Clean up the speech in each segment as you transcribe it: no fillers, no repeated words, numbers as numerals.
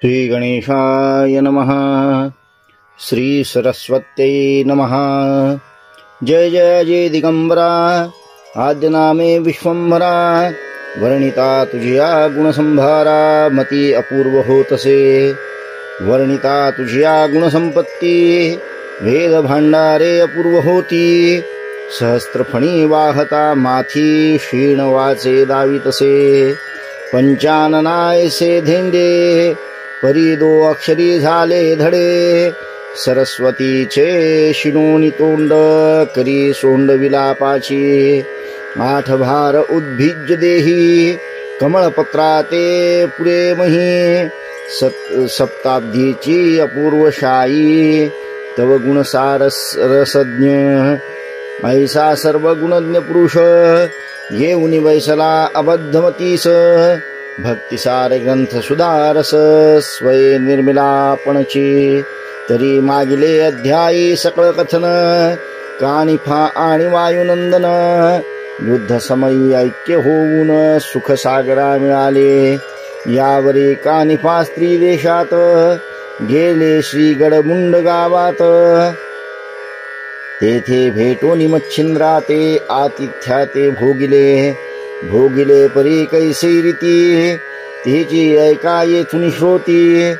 श्री गणेशाय नमः। श्री सरस्वत्यै नमः। जय जय जय दिगंबरा, आद्य नामे विश्वंभरा, वर्णिता तुझिया गुणसंभारा, मती अपूर्व होतसे। वर्णिता तुझिया गुणसंपत्ती, वेद भांडारे अपूर्व होती। सहस्त्रफणी वाहता माथी, क्षीण वाचे दावितसे। पंचाननायसे धेंदे, परी दो अक्षरी झाले धडे। सरस्वतीचे शिणोनी तोंड, करी सोंड विलापाची। आठ भार उद्भिज्य देही, कमळपत्राते पुढे मही। सप्ताब्दीची अपूर्व शाई, तव गुणसारस रसज्ञ। ऐसा सर्व गुणज्ञ पुरुष, येऊनी वैसला अबद्धमतीस। भक्तिसार ग्रंथ सुधारस, स्वये निर्मिलापणची। तरी मागिले अध्यायी सकळ कथन, कानिफा आणि वायुनंदन। युद्ध समयी ऐक्य होऊन, सुख सागरा मिळाले। यावरी कानिफा स्त्री देशात, गेले श्रीगडमुंड गावात। तेथे भेटोनी मच्छिंद्रा ते, आतिथ्या ते भोगिले। भोगिले परी कैसे रीती, तेची ऐका येथून श्रोती।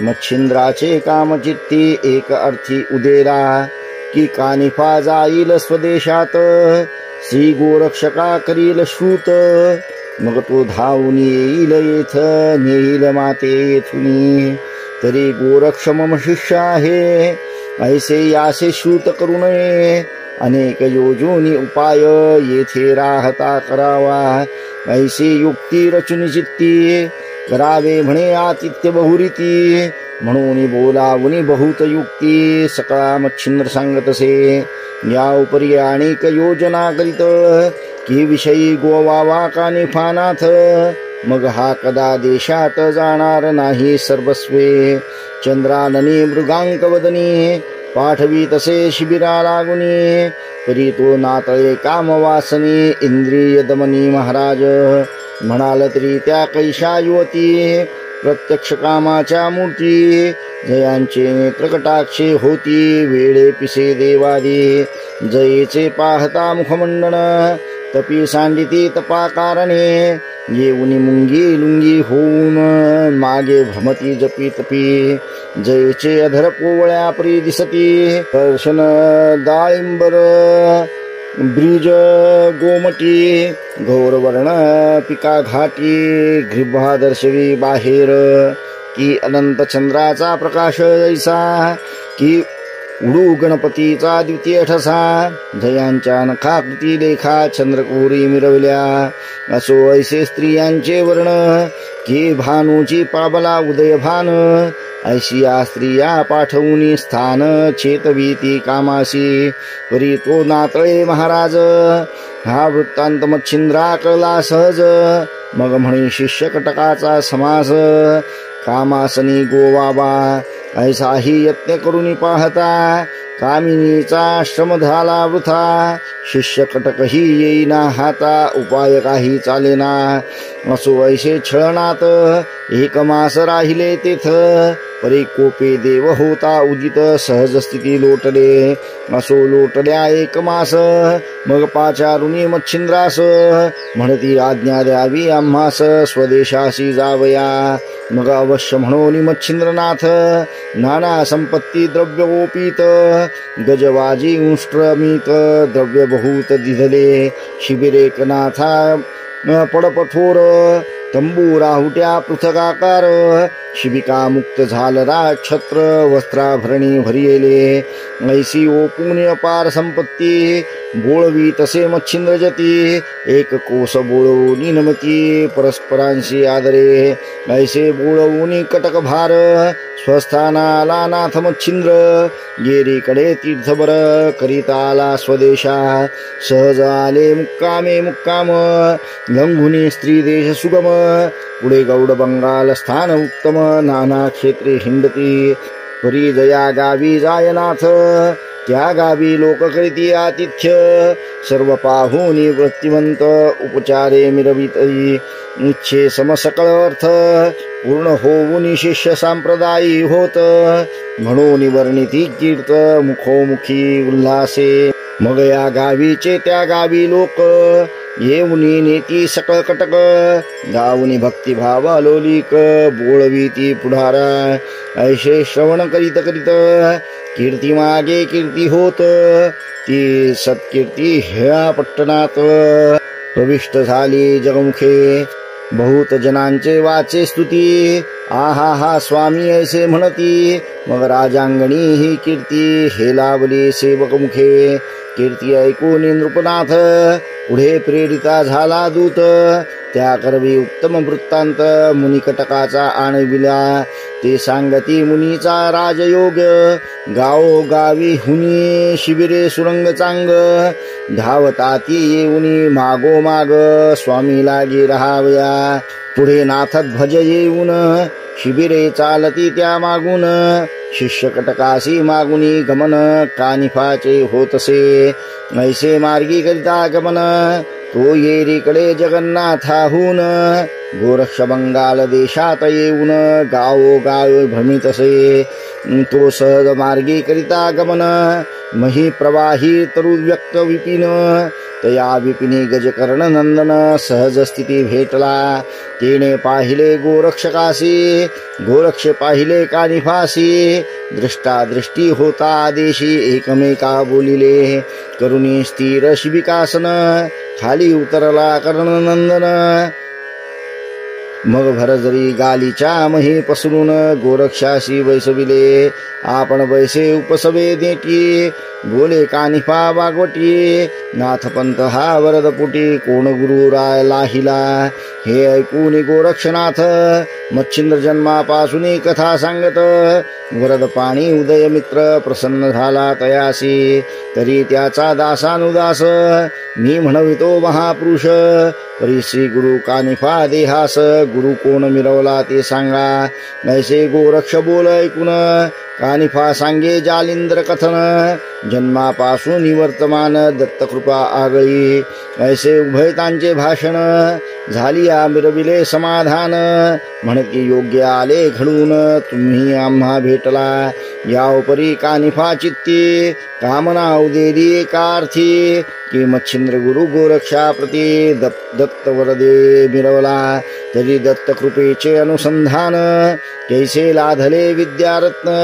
मच्छिंद्राचे कामचित्ती, एक अर्थी उदेला। की कानिफा जाईल स्वदेशात, श्री गोरक्षका करील श्रुत। मग तो धावून येईल येथ, नेईल माते येथून। तरी गोरक्ष मम शिष्य आहे, ऐसे यासे श्रुत करू नये। अनेक योजोनी उपाय, येथे राहता करावा। ऐसे युक्ती रचुनी चित्ती, करावे म्हणे आतिथ्य बहुरीती। म्हणून बोलावनी बहुत युक्ती, सकळा मच्छिंद्र सांगतसे। या उपरी अनेक योजना करीत, की विषयी गोवावा कानिफानाथ। मग हा कदा देशात जाणार नाही सर्वस्वे। चंद्राननी मृगांक वदनी, पाठवी तसे शिबिरा लागुनी। परी तो नातळे कामवासनी, इंद्रिय दमनी महाराज। म्हणाल तरी त्या कैशा युवती, प्रत्यक्ष कामाच्या मूर्ती। जयांचे नेत्र कटाक्षे होती, वेळे पिसे देवादी। जयेचे पाहता मुखमंडन, तपी सांडिती तपाकारणे। येऊनी मुंगी लुंगी होऊन, मागे भ्रमती जपी तपी। जयचे अधर पोवळ्या परी दिसती, दर्शन डाळिंबर ब्रिज गोमटी। गौरवर्ण पिका घाटी, ग्रीभा दर्शवी बाहेर। की अनंत चंद्राचा प्रकाश जैसा, की उडू गणपतीचा द्वितीय ठसा। जयांच्या नखाकृती देखा, चंद्रकोरी मिरवल्या। असो ऐसे स्त्रियांचे वर्ण, की भानूची पाबला उदय भान। ऐशी या स्त्रिया पाठवून स्थान, चेतवीती कामासी। परी तो नातळे महाराज, हा वृत्तांत मच्छिंद्रा कळला सहज। मग म्हणे शिष्य कटकाचा समास, कामासनी गोवाबा। ऐसाही यत्न करून पाहता, कामिनीचा श्रम झाला वृथा। शिष्य कटकही येईना हाता, उपाय काही चालेना। असो ऐसे छळनात, एक मास राहिले तेथ। परी कोपे देव होता उदित, सहज स्थिती लोटले। असो लोटल्या एक मास, मग पाचारुनी मच्छिंद्रास। म्हणती आज्ञा द्यावी आम्हास, स्वदेशासी जावया। मग अवश्य म्हणोनी मच्छिंद्रनाथ, नाना संपत्ती द्रव्य ओपित। गजवाजी उष्ट्रमित, द्रव्य बहुत दिधले। शिबिरे कनाथा पडपथोर, तंबू राहुट्या पृथगाकार। शिबिका मुक्त झालरा छत्र, वस्त्राभरणी भरियेले। ऐसी ओपून अपार संपत्ती, बोळवी तसे मच्छिंद्र जती। एक कोस बोळवूनी नमती, परस्परांशी आदरे। ऐसे बोळवूनी कटक भार, स्वस्थानाला नाथ मच्छिंद्र। गेरीकडे तीर्थभर, करीता आला स्वदेशा। सहज आले मुक्कामे मुक्काम, लंघुनी स्त्री देश सुगम। पुढे गौड बंगाल स्थान उत्तम, नाना क्षेत्रे हिंडती। परी जया गावी जायनाथ, त्या गावी लोक करीती आतिथ्य। सर्व पाहुनी वृत्तिवंत, उपचारे मिरवितई। इच्छे समसकळ अर्थ पूर्ण होऊन शिष्य संप्रदायी होत म्हणून वर्णिती कीर्त मुखोमुखी उल्हासे मग या गावीचे त्या गावी लोक येऊनी नेती सकळ कटक गावनी भक्तिभाव लोलिक बोळवी ती पुढारा ऐशे श्रवण करीत करीत कीर्ती मागे कीर्ती होत ती सत्कीर्ती ह्या पट्टणात प्रविष्ट झाली जगमुखे बहुत जनांचे वाचे स्तुती आहा हा स्वामी ऐसे म्हणती मग राजांगणी ही कीर्ती हे लावली सेवक मुखे कीर्ती ऐकून नृपनाथ पुढे प्रेरिता झाला दूत त्या करवी उत्तम वृत्तांत मुनिकटकाचा आणविला ते सांगती मुनीचा राजयोग गावो गावी हुनी शिबिरे सुरंग चांग धावताती येऊनी मागो माग स्वामी लागी राहावया पुढे नाथत भज येऊन शिबिरे चालती त्या मागून शिष्य कटकासी मागुनी गमन कानिफाचे होतसे ऐसे मार्गी करिता गमन तो येरीकडे जगन्नाथाहून गोरक्ष बंगाल देशात येऊन गावो गाव भ्रमितसे तो सहज मार्गी करिता गमन मही प्रवाही तरु व्यक्त विपिन तया विपिनी गजकर्ण नंदन सहज स्थिती भेटला तिने पाहिले गोरक्षकासी गोरक्ष पाहिले कानिफासी दृष्टा दृष्टी होता आदेशी एकमेका बोलिले करुणी स्थिर शिबिकासन खाली उतरला कर्णनंदन मग भरजरी गालीच्या मही पसरून गोरक्षाशी बैसविले आपण बैसे उपसवे देटी बोले कानिफा वागवटी नाथपंत हा वरदपुटी कोण गुरु राय लाहिला हे ऐकून गोरक्षनाथ मच्छिंद्र जन्मापासून कथा सांगत वरद पाणी उदय मित्र प्रसन्न झाला तयासी तरी त्याचा दासानुदास मी म्हणवितो महापुरुष तरी श्री गुरु कानिफा देहास गुरु कोण मिरवला ते सांगा नैसे गोरक्ष बोल ऐकून कानिफा सांगे जालिंद्र कथन जन्मापासून वर्तमान दत्तकृपा आगळी ऐसे उभयतांचे भाषण झाली मिरविले समाधान म्हणती योग्य आले घडून तुम्ही आम्हा भेटला या उपरी कानिफा चित्ती कामना उदेली एकार्थी की मच्छिंद्र गुरु गोरक्षा प्रती दत्त वरदे मिरवला तरी दत्त कृपेचे अनुसंधान कैसे लाधले विद्यारत्न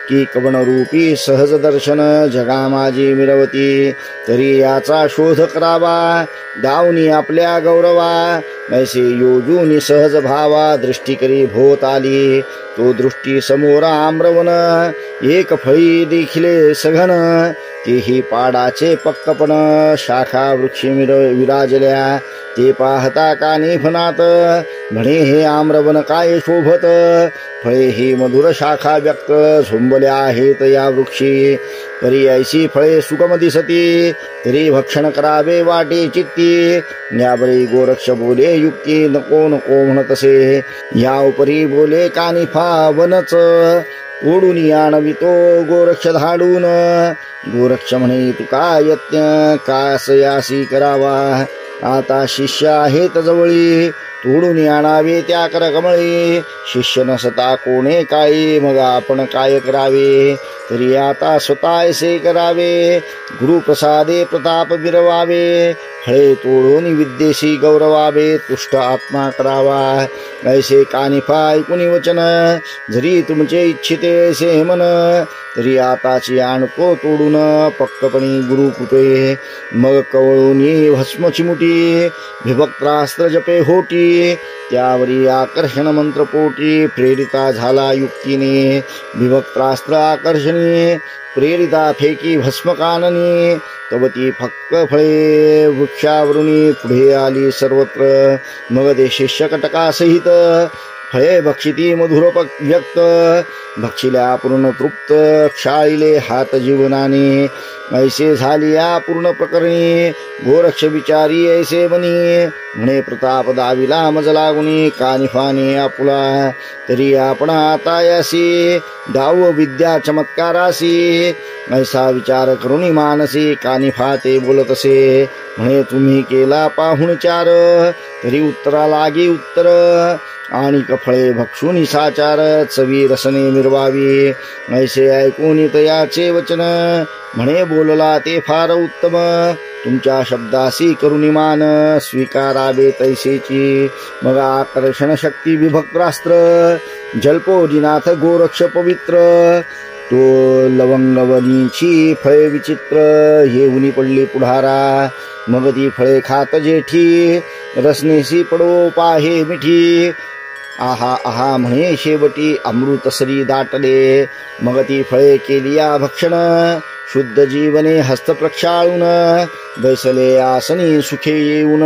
की कवन रूपी सहज दर्शन जगा माझी मिरवती तरी याचा शोध करावा दावनी आपल्या गौरवा ऐसे योजूनी सहज भावा दृष्टी करी भोत आली तो दृष्टी समोर आम्रवन एक फळी देखिले सघन तेही पाडाचे पक्कपण शाखा वृक्षी विराजल्या ते पाहता कानिफनाथ म्हणे हे आम्रवन काय शोभत फळे ही मधुर शाखा व्यक्त झुंबल्या आहेत या वृक्षी तरी ऐशी फळे सुगम दिसती तरी भक्षण करावे वाटे चित्ती यावरी गोरक्ष बोले युक्ती नको नको म्हणतसे या उपरी बोले कानिफा वनच ओढून आणवितो गोरक्ष धाडून गोरक्ष म्हणे तुका यज्ञ कासयासी करावा आता शिष्य आहेत जवळी तोडून आणावे त्या करकमळी शिष्य नसता कोणे काळी मग आपण काय करावे तरी आता स्वतः ऐसे करावे गुरुप्रसादे प्रताप मिरवावे फळे तोडून विद्येशी गौरवावे तुष्ट आत्मा करावा ऐसे कानिफा ऐकुनी वचन जरी तुमचे इच्छिते ऐसे मन तरी आताची आणतो तोडून पक्कपणी गुरुकृपे मग कवळूनी भस्म चिमुटी विभक्त्रास्त्र जपे होटी त्यावरी आकर्षण मंत्र पोटी प्रेरिता झाला युक्तीने विभक्त्रास्त्र आकर्षणी प्रेरिता फेकी भस्म काननी तवती फक्क फळे वृक्षावरुणी पुढे आली सर्वत्र मग ते शिष्य कटकासहित फळे भक्षिती मधुर व्यक्त भक्षिल्या पूर्ण तृप्त क्षाळिले हात जीवनाने ऐसे झाली या पूर्ण प्रकरणी गोरक्ष विचारी ऐसे बनी म्हणे प्रताप दाविला मज लागुनी कानिफाने आपुला तरी आपण आता यासी दाव विद्या चमत्कारासी ऐसा विचार करुणी मानसी कानिफा ते बोलत असे म्हणे तुम्ही केला पाहुण चार तरी उत्तरा लागी उत्तर आणि कफळे भक्षुनी साचार चवी रसने मिरवावी ऐसे ऐकून तयाचे वचन म्हणे बोलला ते फार उत्तम तुमच्या शब्दासी करुणी मान स्वीकारावे तैसेची मग आकर्षण शक्ती विभक्रास्त्र जल्पोजीनाथ गोरक्ष पवित्र तो लवंगवनीची फळे विचित्र येऊनी पडली पुढारा मग ती फळे खात जेठी रसनेसी पडो पाहे मिठी आहा आहा म्हणे शेवटी अमृतसरी दाटले मग ती फळे केलिया भक्षण शुद्ध जीवने हस्त प्रक्षाळून बैसले आसनी सुखे येऊन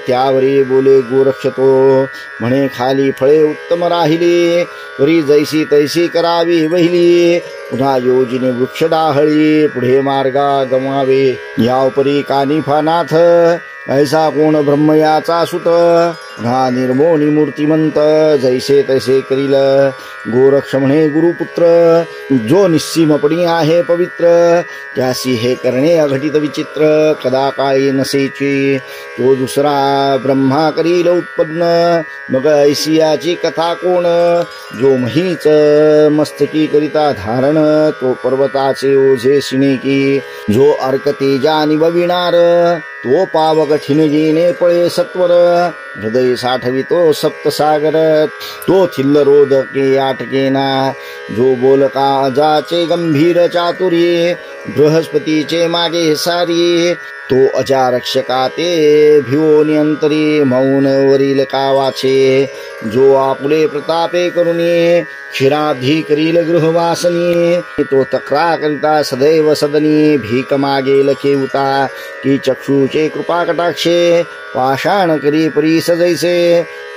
त्यावरी बोले गोरक्ष तो म्हणे खाली फळे उत्तम राहिली तरी जैसी तैसी करावी वहिली पुन्हा योजिने वृक्ष डाहळी पुढे मार्गा गमावे यावपरी कानिफानाथ ऐसा कोण ब्रह्मयाचा सुत पुन्हा निर्मोनी मूर्तिमंत जैसे तैसे करील गोरक्ष म्हणे गुरुपुत्र जो निस्सीमपणी आहे पवित्र त्यासी हे करणे अघटित विचित्र कदा काळी नसेची तो दुसरा ब्रह्मा करील उत्पन्न मग ऐसियाची कथा कोण जो महीच मस्तकी करिता धारण तो पर्वताचे ओझे सिनेकी जो अर्क तेजा निभविणार तो पाव कठीण जीने पळे सत्वर हृदय साठवितो सप्तसागर तो थिल्ल रोदके आटकेना जो बोलका अजाचे गंभीर चातुर्ये बृहस्पतीचे मागे सारी तो अजारक्षका ते भिवोनी अंतरी मौन वरील कावाचे जो आपुले प्रतापे करुणी क्षीराब्धी करील गृहवासनी तो तक्रा करिता सदैव सदनी भीक मागेल केवता की चक्षुचे कृपा कटाक्षे पाषाण करी परी सजैसे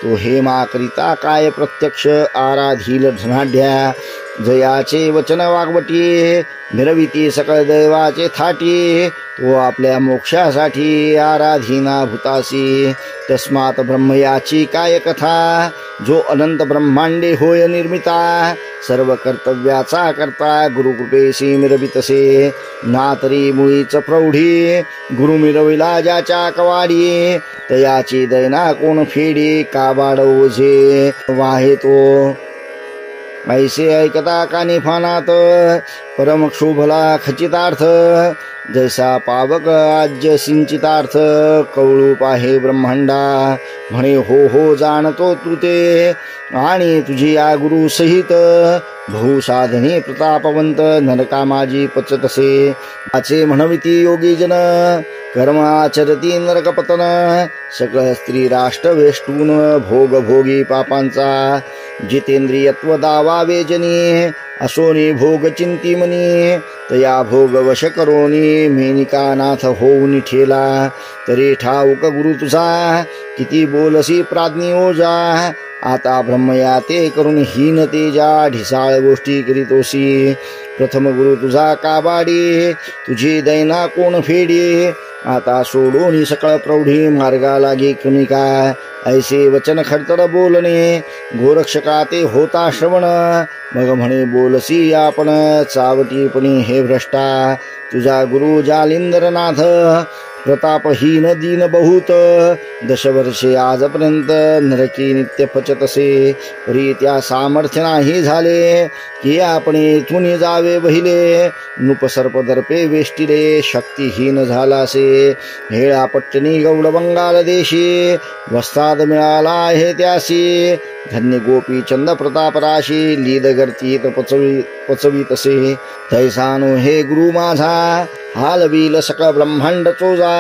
तो हेमा करिता काय प्रत्यक्ष आराधील धनाढ्या जयाचे वचन वागवटी मिरविती सकळ दैवाचे थाटी तो आपल्या मोक्षासाठी आराधीना भूतासी तस्मात ब्रह्मयाची काय कथा जो अनंत ब्रह्मांडे होय निर्मिता सर्व कर्तव्याचा करता गुरुकृपेशी मिरवितसे ना तरी मुळीच प्रौढी गुरु मिरविला ज्याच्या कवाडी तयाची दैना कोण फेडी काबाड ओझे वाहे तो ऐसे ऐकता कानिफानात परम क्षोभला खचितार्थ जैसा पावक आज्य सिंचितार्थ कवळू पाहे ब्रह्मांडा म्हणे हो हो जाणतो तू ते आणि तुझी या गुरु सहित बहुसाधने प्रतापवंत नरका माझी पचतसे आचे म्हणविती योगी जन कर्म आचरती नरकपतन सकळ स्त्री राष्ट्र वेष्टून भोग भोगी पापांचा जितेंद्रियत्व दावा वेजनी असोनी भोग चिंतीमनी तया भोग वश करोनी मेनिकानाथ होऊन ठेला तरी ठाऊक गुरु तुझा किती बोलसी प्राज्ञी ओजा आता ब्रह्मया ते करून हीन तेजा ढिसाळ गोष्टी करीतोसी प्रथम गुरु तुझा काबाडी तुझी दैना कोण फेडी आता सोडून सकळ प्रौढी मार्गा लागे कमिका ऐसे वचन खडतर बोलणे गोरक्षका ते होता श्रवण मग म्हणे बोलसी आपण चावटीपणी हे भ्रष्टा तुझा गुरु जालिंदरनाथ प्रतापहीन दीन बहुत दशवर्षे आजपर्यंत नरकी नित्य पचतसे परी त्या सामर्थ्य नाही झाले की आपण इथून जावे बहिले नुपसर्प दर्पे वेष्टिले शक्तिहीन झालासे हेळा पट्टणी गौड बंगाल देशी वस्ताद मिळाला आहे त्यासी धन्य गोपी चंद प्रताप राशी लीद गर्तीत पचवीतसे तैसानो हे गुरु माझा हालवील सकळ ब्रह्मांड चोजा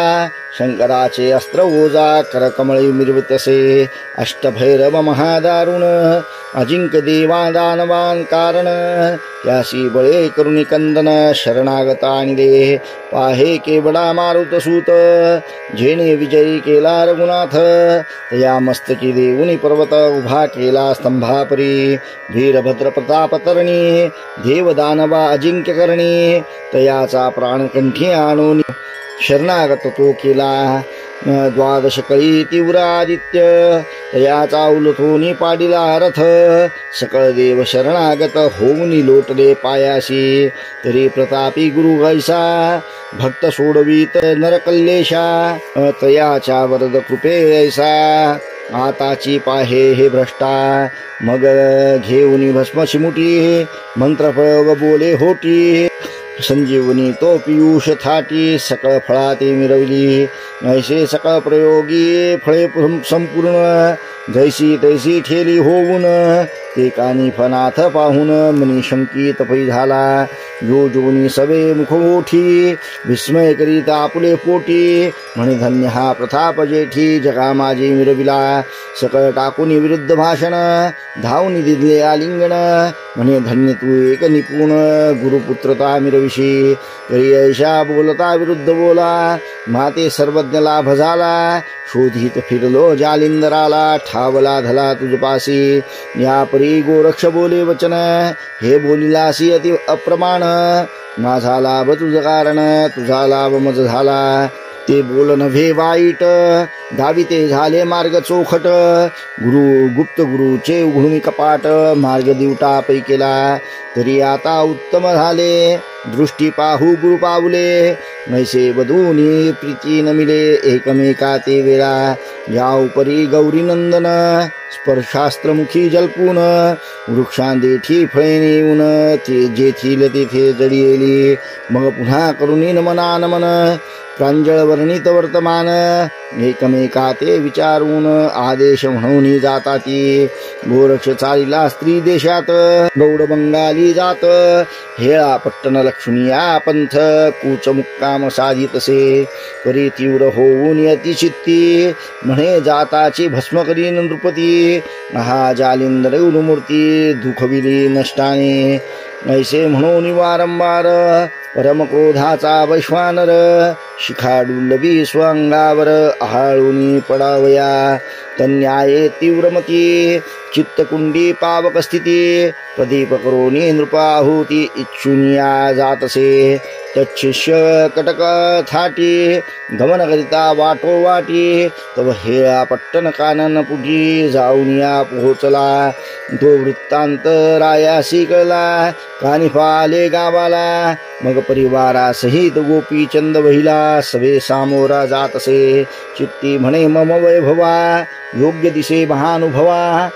शंकराचे अस्त्र ओजा करकमळी मिरवितसे अष्टभैरव महादारुण अजिंक्य देवा दानवान कारण त्यासी बळे करुणी कंदन शरणागता आणि दे पाहे केवडा मारुत सूत जेणे विजयी केला रघुनाथ तया मस्तकी देऊनी पर्वत उभा केला स्तंभापरी वीरभद्र प्रतापतरणी देवदानवा अजिंक्य करणी तयाचा प्राणकंठी आणून शरणागत तो केला द्वादश कळी तीव्र आदित्य तयाचा उलथोनी पाडिला रथ सकळ देव शरणागत होऊनी लोटले पायाशी तरी प्रतापी गुरु ऐसा भक्त सोडवीत नरकल्लेशा तयाच्या वरद कृपे ऐसा आताची पाहे हे भ्रष्टा मग घेऊनी भस्म शिमुटी मंत्र प्रयोग बोले होटी संजीवनी तो पियुष थाटी सकळ फळाते मिरवली ऐसे सकळ प्रयोगी फळे संपूर्ण जैसी तैसी ठेली होऊन ते कानी फनाथ पाहून मनी शंकित पै झाला जो जोनी सवे मुखमोठी विस्मय करीत आपुले पोटी म्हणे धन्य हा प्रताप जेठी जगा माझी मिरविला सकळ टाकून विरुद्ध भाषण धावून दिले आलिंगण म्हणे धन्य तू एक निपुण गुरुपुत्रता मिरविशी तरी ऐशा बोलता विरुद्ध बोला माते सर्वज्ञ लाभ झाला शोधित फिरलो जालिंदराला ठावला धला तुझपासी या परी गोरक्ष बोले वचन हे बोलिलासी अति अप्रमाण माझा लाभ तुझ कारण तुझा लाभ मज झाला ते बोल नव्हे वाईट दाविते झाले मार्ग चोखट गुप्त गुरुचे उघडून कपाट मार्ग दिवटा पैकेला तरी आता उत्तम झाले दृष्टी पाहू गुरु पावले नैसे बधूनी प्रीती नमिले एकमेका ते वेळा या उपरी गौरी नंदन स्पर्शास्त्रमुखी जलपून वृक्षांदेठी फळे नेऊन ते जेथील तेथे जडियेली मग पुन्हा करुणी नमना नमन प्रांजळ वर्णित वर्तमान एकमेका ते विचारून आदेश म्हणून जाताती गोरक्ष चालिला स्त्री देशात गौड बंगाली जात हेळा पट्टण लक्ष्मीया पंथ कूच मुक्काम साधितसे परी तीव्र होऊन अतिचित्ती म्हणे जाताची भस्म करी नृपती हा जालिंदर मूर्ती दुखविली नष्टाने ऐसे म्हणून वारंवार परम क्रोधाचा वैश्वानर शिखाडुलवी स्वांगावर आहाळून पडावया तन्याये तीव्रमती चित्तकुंडी पावक स्थिती प्रदीप करोनी नृपाहुती इच्छुनिया जातसे तच्छिष्य कटक थाटी गमन करिता वाटो वाटी तव हेळा पट्टन कानन पुढी जाऊनिया पोहोचला तो वृत्तांत रायासी कळला कानिफा आले गावाला मग परिवारासहित गोपीचंद वहिला सवे सामोरा जातसे चित्ती म्हणे मम वैभवा योग्य दिसे महानुभवा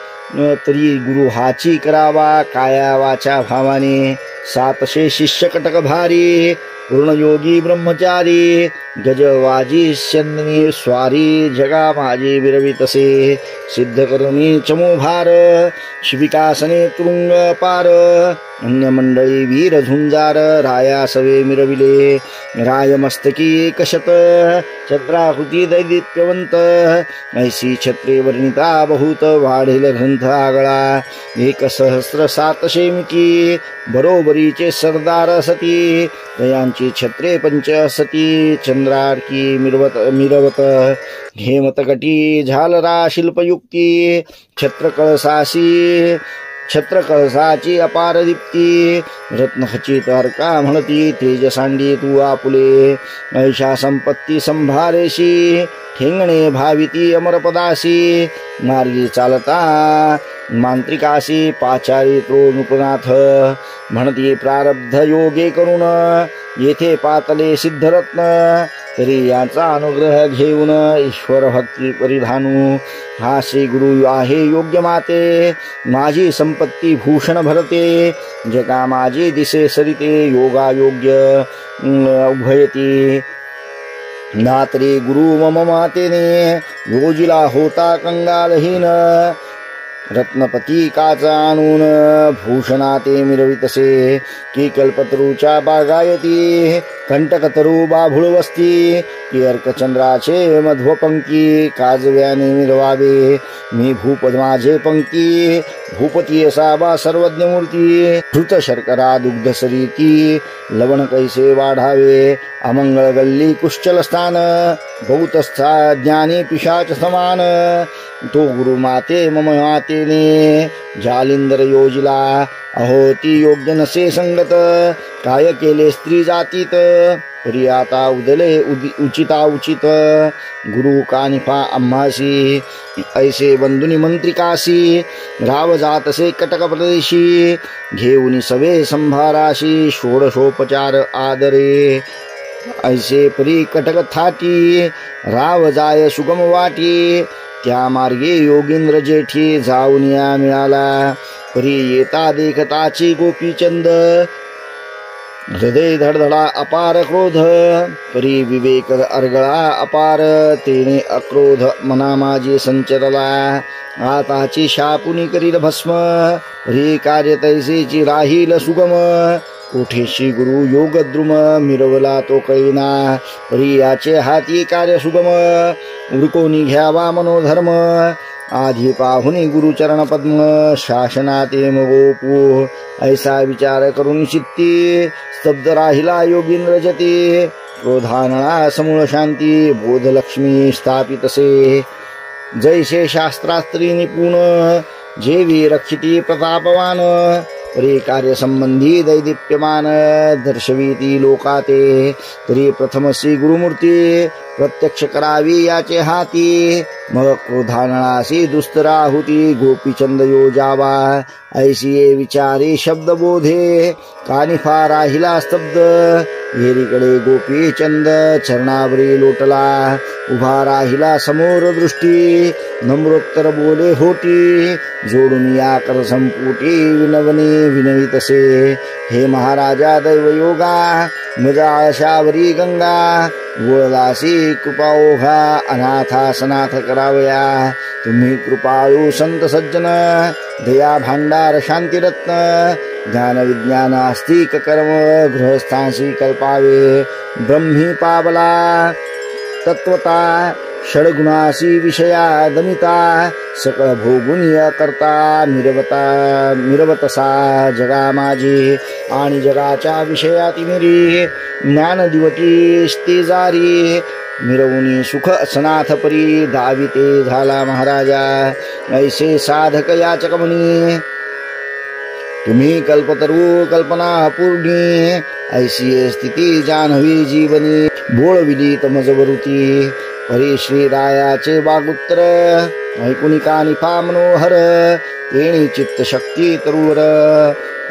तरी गुरु हाची करावा काया वाचा भावाने 700 शिष्य कटक भारी पूर्णयोगी ब्रह्मचारी गजवाजी शंदनी स्वारी जगा माझी विरवितसे सिद्ध करुणी चमोभार शिविकासने तुरुंग पार अन्य मंडळी वीर झुंजार राया सवे मिरविले राय मस्तकी एकशत छत्राकृती दैदित्यवंत ऐसी छत्रे वर्णिता बहुत वाढेल ग्रंथ आगळा 1,700 मिकी बरोबरीचे सरदार सती तयांची छत्रे 5 असती चंद्रारकी मिरवत हेमतकटी झालरा शिल्पयुक्ती छत्रकळसाची अपार दीप्ती रत्नखचित अर्का म्हणती तेजसांडी तू आपुले ऐशा संपत्ती संभारेशी ठेंगणे भाविती अमरपदासी मार्गी चालता मांत्रिकाशी पाचारी तो नृपनाथ म्हणती प्रारब्ध योगे करून येथे पातले सिद्धरत्न तरी याचा अनुग्रह घेऊन ईश्वर भक्ती परिधानू हा श्री गुरु आहे योग्य माते माझी संपत्ती भूषण भरते जगा माझी दिसे सरिते योगा योग्य उभयती नातरी गुरु मम मातेने योजिला होता कंगालहीन रत्नपती काचा आणून भूषणा ते मिरवितसे की कल्पतरूच्या बागायती कंटकतरू बाभुळ वस्ती की अर्कचंद्राचे मध्वपंक्ती काजव्याने मिरवावे मी भूपद माझे पंक्ती भूपती असा बा सर्वज्ञ मूर्ती धृत शर्करा दुग्ध सरीती लवण कैसे वाढावे अमंगळ गल्ली कुश्चल स्थान बहुतस्था ज्ञानी पिशाच समान तो गुरु माते मम मातेने जालिंदर योजिला अहो ती योग्य नसे संगत काय केले स्त्री जातीत परी आता उदले उचिता उचित गुरु कानिफा आम्हासी ऐसे बंधुनी मंत्रिकासी राव जातसे कटक प्रदेशी घेऊनी सवे संभाराशी षोडशोपचार आदरे ऐसे परी कटक थाटी राव जाय सुगम वाटी त्या मार्गे योगींद्र जेठी जाऊन या मिळाला परी येता देखताची गोपीचंद हृदय धडधडा अपार क्रोध परी विवेक अर्गळा अपार तेने अक्रोध मना माझे संचरला आताची शापुनी करील भस्म परी कार्य तैसेची राहील सुगम कोठेशी गुरु योगद्रुम मिरवला तो कळीना परी याचे हाती कार्य सुगम उरकोनी घ्यावा मनोधर्म आधी पाहुनी गुरुचरण पद्म शासनाते मगोपू ऐसा विचार करून चित्ती स्तब्ध राहिला योगींद्र जती क्रोधानळा समूळ शांती बोधलक्ष्मी स्थापितसे जैसे शास्त्रास्त्री निपुण जेवी रक्षिती प्रतापवान परी कार्य संबंधी दैदिप्यमान दर्शविती लोकाते तरी प्रथमसी गुरुमूर्ती प्रत्यक्ष करावी याचे हाती मग क्रोधानळासी दुस्तरा होती गोपीचंद योजावा ऐसी ये विचारी शब्द बोधे कानिफा राहिला स्तब्ध येरीकडे गोपीचंद चरणावरी लोटला उभा राहिला समोर दृष्टी नम्रोत्तर बोले होती जोडून या कर संपुटी विनवणे विनवितसे हे महाराजा दैवयोगा मजा आळशावरी गंगा गोळदासी कृपा ओघा अनाथासनाथ करावया तुम्ही कृपाळू संत सज्जन दया भांडार शांतिरत्न ज्ञान विज्ञान आस्तिक कर्म गृहस्थांशी कल्पावे ब्रह्मी पावला तत्वता षडगुणासी विषया दमिता सकळ भोगुनी करता मिरवतसा जगा माझी आणि जगाच्या विषयाती मिरी ज्ञान दिवटी स्तेजारी मिरवुनी सुख असनाथ परी दाविते झाला महाराजा ऐसे साधक याचक म्हणी तुम्ही कल्पतरू कल्पना पूर्णी ऐसी स्थिती जान्हवी जीवनी बोळविली तमजवरुती परी श्रीरायाचे वागुत्तर ऐकुनी कानिफा मनोहर येणी चित्त शक्ती तरुवर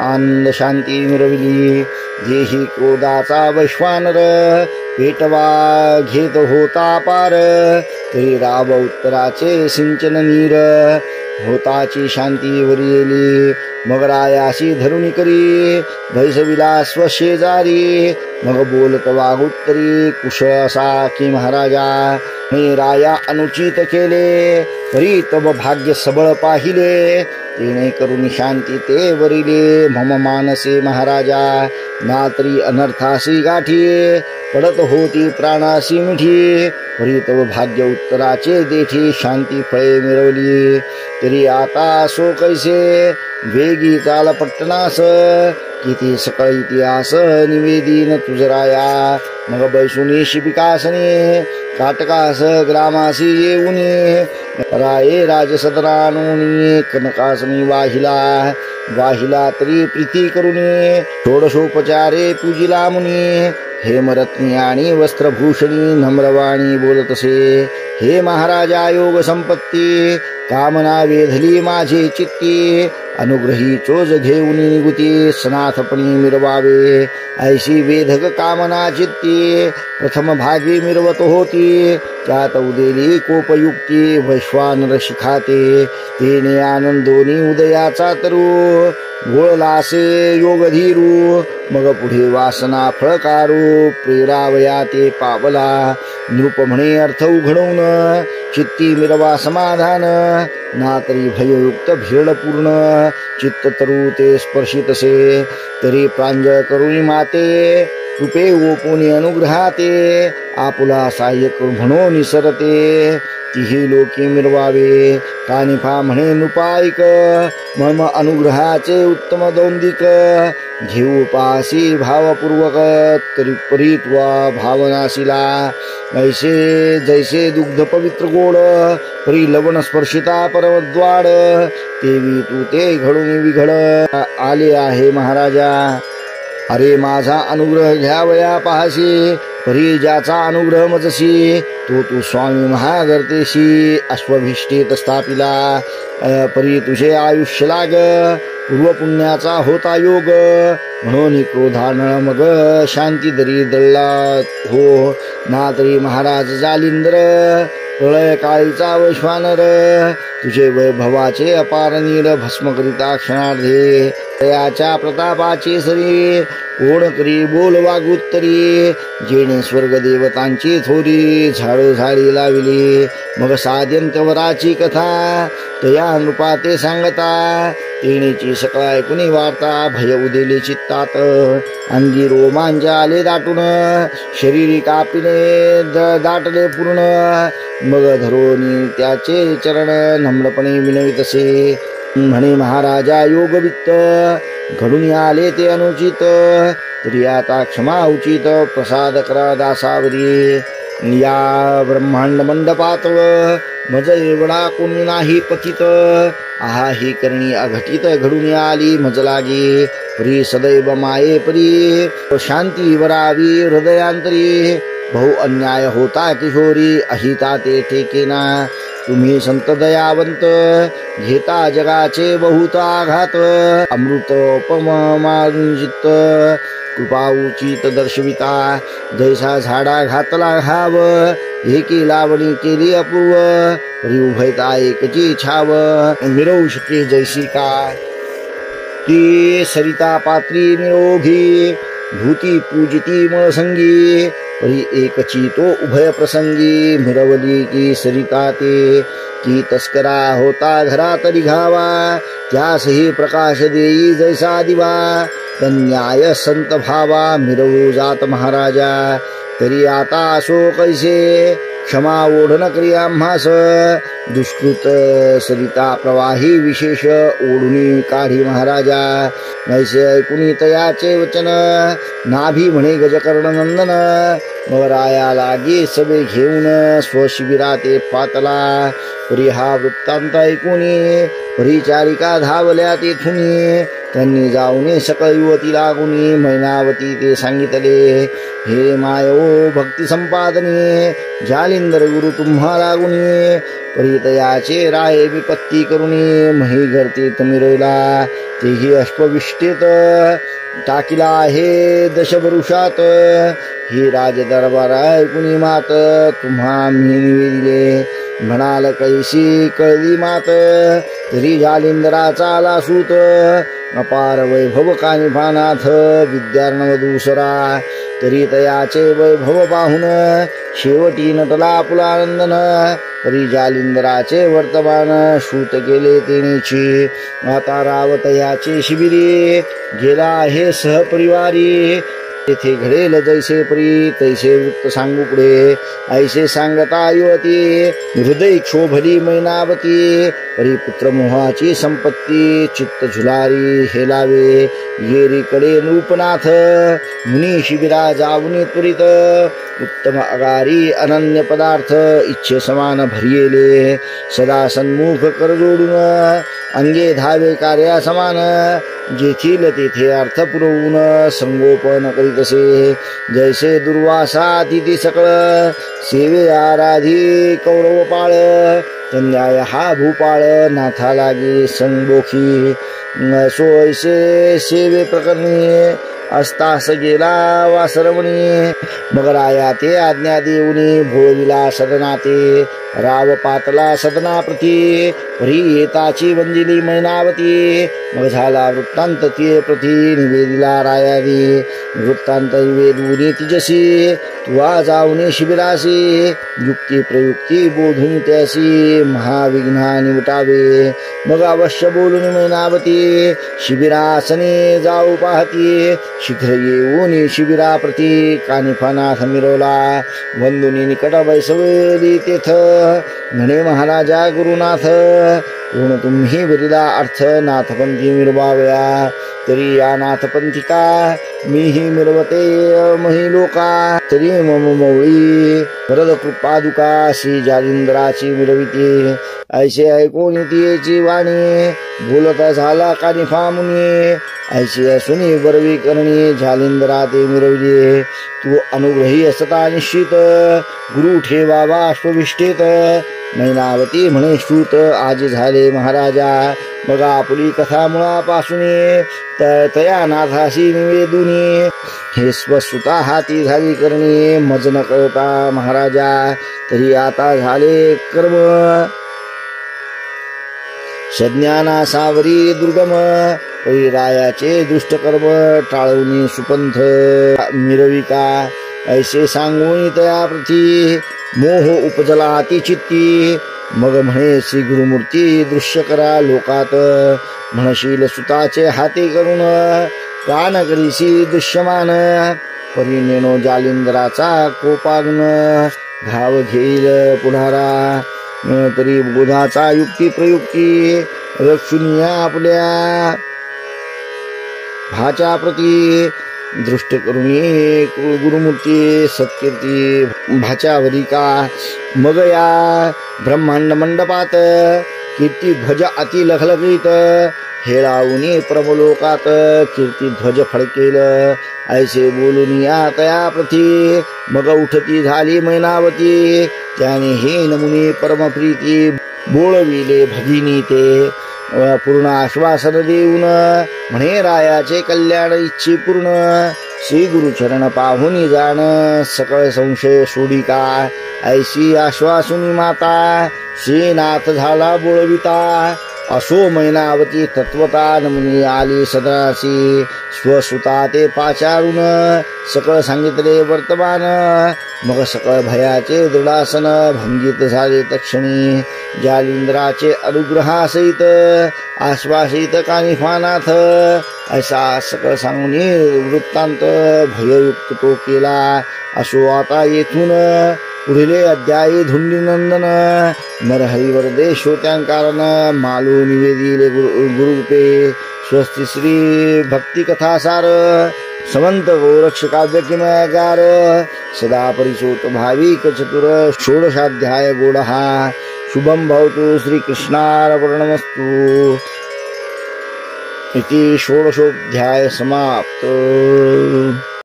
आनंद शांती मिरविली जेही क्रोधाचा वैश्वानर पेटवा घेत होता पार तरी राब उत्तराचे सिंचन नीर होताची शांती वरिली मग रायाशी धरुणी करी भैसविला स्वशेजारी मग बोलत वागुत्तरी कुशळ असा की महाराजा मी राया अनुचित केले तरी तब भाग्य सबळ पाहिले तेने करून शांती ते वरिले मम मानसे महाराजा नात्री अनर्थासी गाठी पडत होती प्राणासी मिठी परी तव भाग्य उत्तराचे देठी शांती फळे मिरवली तरी आता सो कैसे वेगी चाल पट्टनास किती सकळ इतिहास निवेदीन तुझराया मग बैसुनी शिबिकासनी काटकास ग्रामासी येऊनी राये राजसदरानुनी कनकासनी वाहिला तरी प्रीती करुनी षोडशोपचारे पूजिला मुनी हेमरत्नी आणि वस्त्रभूषणी नम्रवाणी बोलतसे हे महाराजा योग संपत्ती कामना वेधली माझे चित्ती अनुग्रही चोज घेऊन निगुती सनाथपणी मिरवावे ऐशी वेधक कामना चित्ती प्रथम भागी मिरवत होती त्यात उदेली कोपयुक्ती वैश्वानर शिखाते तेने आनंदोनी उदयाचा तरू गोळलासे योगधीरू मग पुढे वासना फळकारू प्रेरावया ते पावला नृप म्हणे अर्थ उघडवून चित्ती मिरवा समाधान ना तरी भययुक्त भीड पूर्ण चित्त तरू ते स्पर्शितसे तरी प्रांजळ करुणी माते कृपे ओपुनी अनुग्रहाते आपुला सहाय्यक म्हणो निसरते तिही लोकी मिरवावे कानिफा म्हणे नृपाईक मम अनुग्रहाचे उत्तम दौंदिक घेऊ पासी भावपूर्वक तरी परित्वा भावनाशिला ऐसे जैसे दुग्ध पवित्र गोड परी लवण स्पर्शिता परमद्वाड तेवी तू ते घडून विघड आले आहे महाराजा अरे माझा अनुग्रह घ्यावया पाहशी परी ज्याचा अनुग्रह मजसी तो तू स्वामी महागर्तेशी अश्वभिष्टेत स्थापिला परी तुझे आयुष्य लाग पूर्वपुण्याचा होता योग म्हणून क्रोधान मग शांती दरी दळला हो ना तरी महाराज जालिंद्र प्रलय काळीचा वैश्वानर तुझे वैभवाचे अपार नीर भस्म करिता क्षणार्धे तयाच्या प्रतापाचे सरी कोण करी बोल वागुत्तरी जेणे स्वर्ग देवतांची थोरी झाडोझाडी लाविली मग साध्यंतवराची कथा तया नृपा ते सांगता तेणीची सकळ ऐकुनी वार्ता भय उदेले चित्तात अंगी रोमांच आले दाटून शरीरी कापिले दाटले पूर्ण मग धरोनी त्याचे चरण नम्रपणे विनवितसे म्हणे महाराजा योगवित्त घडून आले ते अनुचित तरी आता क्षमा उचित प्रसाद करा दासावरी या ब्रह्मांड मंडपात मज एवढा कोणी नाही पतित आहा ही करणी अघटित घडून आली मज लागी परी सदैव माये परी शांती वरावी हृदयांतरी बहु अन्याय होता किशोरी अहिता ते ठेकेना तुम्ही संत दयावंत घेता जगाचे बहुत आघात अमृतोपमार्जित कृपा उचित दर्शविता जैसा झाडा घातला घाव एकी लावणी केली अपूर्व परी उभयता एकची छाव मिरवू शके जैसी का ती सरिता पात्री निरोगी भूती पूजिती मळसंगी परी एकची तो उभय प्रसंगी मिरवली की सरिता ते की तस्करा होता घरात निघावा त्यासही प्रकाश देई जैसा दिवा कन्याय संत भावा मिरवू जात महाराजा तरी आता असो कैसे क्षमा ओढण करी आम्हास दुष्कृत सरिता प्रवाही विशेष ओढुनी काढी महाराजा ऐसे ऐकुनी तयाचे वचन नाभी म्हणे गजकर्ण नंदन मराया लागे सभे घेऊन स्वशिबिराते पातला परी हा वृत्तांत ऐकुनी परिचारिका धावल्या तेथुनी त्यांनी जाऊन सकळ युवती लागुनी मैनावती ते सांगितले हे मायो भक्ती संपादने जालिंदर गुरु तुम्हा लागुनी परितयाचे राय विपत्ती करुणी मही घरतीत मिरवला तेही अश्वविष्टेत टाकिला हे दशवरुषात ही राज दरबार ऐकुनी मात तुम्हा मी निवेदिले म्हणाल कैसी कळली मात तरी जालिंदराचा आला सूत अपार वैभव कानिफानाथ विद्यार्णव दुसरा तरी तयाचे वैभव पाहून शेवटी नटला पुलानंदन तरी जालिंदराचे वर्तमान श्रुत केले तेनेची आता रावतयाचे शिबिरी गेला हे सहपरिवारी तेथे घडेल जैसे परी तैसे वृत्त सांगू पुढे ऐसे सांगता युवती हृदय क्षोभली मैनावती परी पुत्र मोहाची संपत्ती चित्त झुलारी हेलावे येरीकडे नृपनाथ मुनी शिबिरा जाऊन त्वरित उत्तम अगारी अनन्य पदार्थ इच्छे समान भरियेले सदा सन्मुख कर जोडून अंगे धावे कार्या समान जेथील तेथे अर्थ पुरवून संगोपन करीतसे जैसे दुर्वासा तिथे सकळ सेवे आराधी कौरवपाळ तन्याय हा भूपाळ नाथा लागे संबोखी सोयसे सेवे प्रकरणी अस्तास गेला वासरवणी मग राया ते आज्ञा देऊनी भोळविला सदनाते राव पातला सदनाप्रती परी येताची वंजिली मैनावती मग झाला वृत्तांत ते प्रती निवेदिला रायादी वृत्तांत निवेदुनी तिजसी तुवा जाऊनी शिबिरासी युक्ती प्रयुक्ती बोधून त्यासी महाविघ्ना निवटावे मग अवश्य बोलून मैनावती शिबिरासने जाऊ पाहती शीघ्र येऊन शिबिराप्रती कानिफानाथ मिरवला वंदुनी निकट बैसवेली तेथ म्हणे महाराजा गुरुनाथ ऋण तुम्ही विरिदा अर्थ नाथपंथी मिरवाव्या तरी या नाथपंथिका मीही मिरवते मही लोका तरी मम मौळी वरद कृपादुका श्री जालिंद्राची मिरविते ऐसे ऐकून येची वाणी बोलत झाला कानिफा मुनी ऐशी असुनी बरवी करणी जालिंद्रा ते मिरविले तू अनुग्रही असता निश्चित गुरु ठेवावा अश्वविष्ठेत मैनावती म्हणे श्रुत आज झाले महाराजा मग आपली कथा मुळापासून तया नाथाशी निवेदुनी हे स्वसुता हाती झाली करणी मज न कळता महाराजा तरी आता झाले कर्म सज्ञाना सावरी दुर्गम रायाचे दुष्ट कर्म टाळवणी सुपंथ मिरविका ऐसे सांगून तया प्रती मोह उपजला अतिचित्ती मग म्हणे श्री गुरुमूर्ती दृश्य करा लोकात म्हणशील सुताचे हाती करून कान करीसी दृश्यमान परिनेनो जालिंद्राचा कोपाग्न घाव घेईल पुढारा तरी बोधाचा युक्ती प्रयुक्ती रक्षुनिया आपल्या भाच्या प्रती दृष्ट करुणी गुरुमूर्ती सत्कीर्ती भाच्यावरी का मग या ब्रह्मांड मंडपात कीर्ती ध्वज अति लखलखीत हेळावुनी प्रभलोकात कीर्ती ध्वज फडकेल ऐसे बोलून या तया प्रती मग उठती झाली मैनावती त्याने हे नमुनी परमप्रीती बोळविले भगिनी ते पूर्ण आश्वासन देऊन म्हणे रायाचे कल्याण इच्छी पूर्ण श्री गुरुचरण पाहुनी जाण सकळ संशय सोडिका ऐशी आश्वासुनी माता श्रीनाथ झाला बोळविता असो मैनावती तत्वता नमुनी आली सदनासी स्वसुता ते पाचारून सकळ सांगितले वर्तमान मग सकळ भयाचे दृढासन भंगित झाले तक्षणी जालिंद्राचे अनुग्रहासहित आश्वासित कानिफानाथ असा सकळ सांगून वृत्तांत भययुक्त तो केला असो आता येथून पुढले अध्यायी धुंडीनंदन नरहरिवर देश होत्यांकारण मालू निवेदिले गुरुरूपे स्वस्ति श्री भक्ती कथासार समंत गोरक्ष काव्य किमयगार सदा परिसोत भाविक चतुर षोडशाध्याय गोडहा शुभम भवतु श्रीकृष्णार्पणमस्तु इति षोडशोऽध्याय समाप्त।